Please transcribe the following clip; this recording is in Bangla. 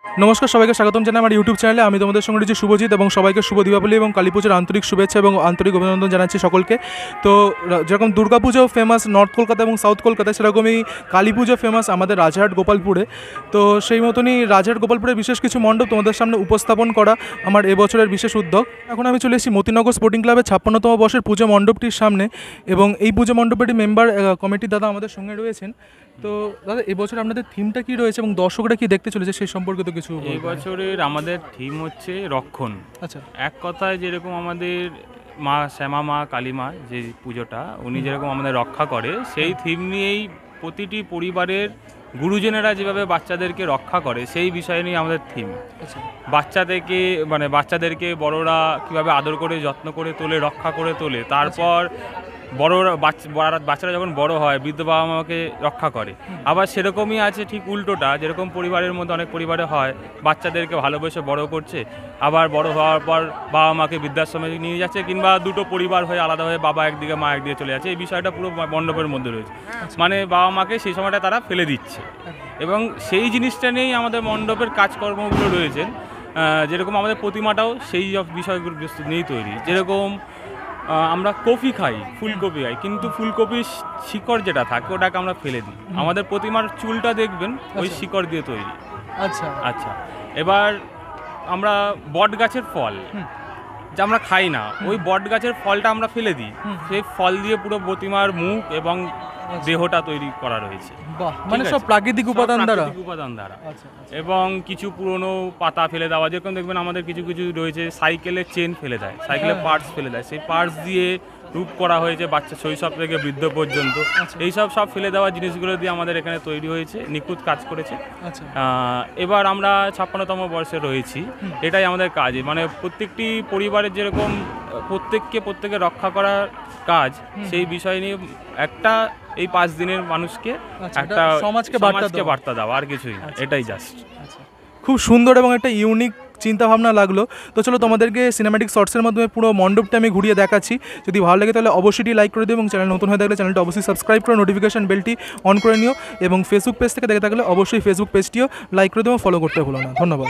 নমস্কার, সবাইকে স্বাগতম জানাই আমার ইউটিউব চ্যানেলে। আমি তোমাদের সঙ্গে রয়েছি শুভজিৎ, এবং সবাইকে শুভ দীপাবলি এবং কালী পুজোর আন্তরিক শুভেচ্ছা এবং আন্তরিক অভিনন্দন জানাচ্ছি সকলকে। তো যেরকম দুর্গাপুজো ফেমাস নর্থ কলকাতা এবং সাউথ কলকাতায়, সেরকমই কালী পুজো ফেমাস আমাদের রাজারহাট গোপালপুরে। তো সেই মতনই রাজারহাট গোপালপুরের বিশেষ কিছু মণ্ডপ তোমাদের সামনে উপস্থাপন করা আমার এবছরের বিশেষ উদ্যোগ। এখন আমি চলে এসেছি মতিনগর স্পোর্টিং ক্লাবের 56তম বর্ষের পুজো মণ্ডপটির সামনে, এবং এই পুজো মণ্ডপটির মেম্বার কমিটির দাদা আমাদের সঙ্গে রয়েছেন। তো দাদা, এবছর আপনাদের থিমটা কী রয়েছে এবং দর্শকরা কি দেখতে চলেছে সেই সম্পর্কে তো কিছু এই বছরের আমাদের থিম হচ্ছে রক্ষণ। আচ্ছা, এক কথায় যেরকম আমাদের মা শ্যামা মা কালী মা যে পুজোটা উনি যেরকম আমাদের রক্ষা করে, সেই থিম নিয়েই প্রতিটি পরিবারের গুরুজনেরা যেভাবে বাচ্চাদেরকে রক্ষা করে সেই বিষয় নিয়ে আমাদের থিম। আচ্ছা, বাচ্চাদেরকে বড়রা কিভাবে আদর করে যত্ন করে তোলে, রক্ষা করে তোলে, তারপর বাচ্চারা যখন বড় হয় বৃদ্ধ বাবা মাকে রক্ষা করে। আবার সেরকমই আছে ঠিক উল্টোটা, যেরকম পরিবারের মধ্যে অনেক পরিবারে হয় বাচ্চাদেরকে ভালোবেসে বড় করছে, আবার বড় হওয়ার পর বাবা মাকে বৃদ্ধাশ্রমে নিয়ে যাচ্ছে, কিংবা দুটো পরিবার হয়ে আলাদা হয়ে বাবা একদিকে মা একদিকে চলে যাচ্ছে। এই বিষয়টা পুরো মণ্ডপের মধ্যে রয়েছে, মানে বাবা মাকে সেই সময়টা তারা ফেলে দিচ্ছে, এবং সেই জিনিসটা নিয়েই আমাদের মণ্ডপের কাজকর্মগুলো রয়েছে। যেরকম আমাদের প্রতিমাটাও সেই বিষয়গুলো নিয়েই তৈরি। যেরকম আমরা কফি খাই, ফুলকপি খাই, কিন্তু ফুলকপির শিকড় যেটা থাকে ওটাকে আমরা ফেলে দিই। আমাদের প্রতিমার চুলটা দেখবেন ওই শিকড় দিয়ে তৈরি। আচ্ছা আচ্ছা, এবার আমরা বট গাছের ফল যা আমরা খাই না, ওই বট গাছের ফলটা আমরা ফেলে দিই, সেই ফল দিয়ে পুরো প্রতিমার মুখ এবং দেহটা তৈরি করা রয়েছে। মানে সব প্রাকৃতিক উপাদান দ্বারা। এবং কিছু পুরনো পাতা ফেলে দেওয়া, যেরকম দেখবেন আমাদের কিছু কিছু রয়েছে সাইকেলের চেন ফেলে দেয়, সাইকেলের পার্টস ফেলে দেয়, সেই পার্টস দিয়ে রূপ করা হয়েছে বাচ্চা শৈশব থেকে বৃদ্ধ পর্যন্ত। এইসব সব ফেলে দেওয়া জিনিসগুলো দিয়ে আমাদের এখানে তৈরি হয়েছে, নিখুঁত কাজ করেছে। এবার আমরা 56তম বর্ষে রয়েছি, এটাই আমাদের কাজ। মানে প্রত্যেকটি পরিবারের যেরকম প্রত্যেককে রক্ষা করার কাজ, সেই বিষয় নিয়ে একটা এই 5 দিনের মানুষকে একটা সমাজকে বার্তা দেওয়া, আর কিছুই না, এটাই জাস্ট। খুব সুন্দর এবং একটা ইউনিক চিন্তা ভাবনা লাগলো। তো চলো তোমাদেরকে সিনেম্যাটিক শর্টসের মাধ্যমে পুরো মণ্ডপটা আমি ঘুরিয়ে দেখাচ্ছি। যদি ভালো লাগে তাহলে অবশ্যই লাইক করে দিও, এবং চ্যানেল নতুন হয়ে থাকলে চ্যানেলটা অবশ্যই সাবস্ক্রাইব করে নোটিফিকেশন বেলটি অন করে নিও, এবং ফেসবুক পেজ থেকে দেখে থাকলে অবশ্যই ফেসবুক পেজটিও লাইক করে দিও এবং ফলো করতে ভুলো না। ধন্যবাদ।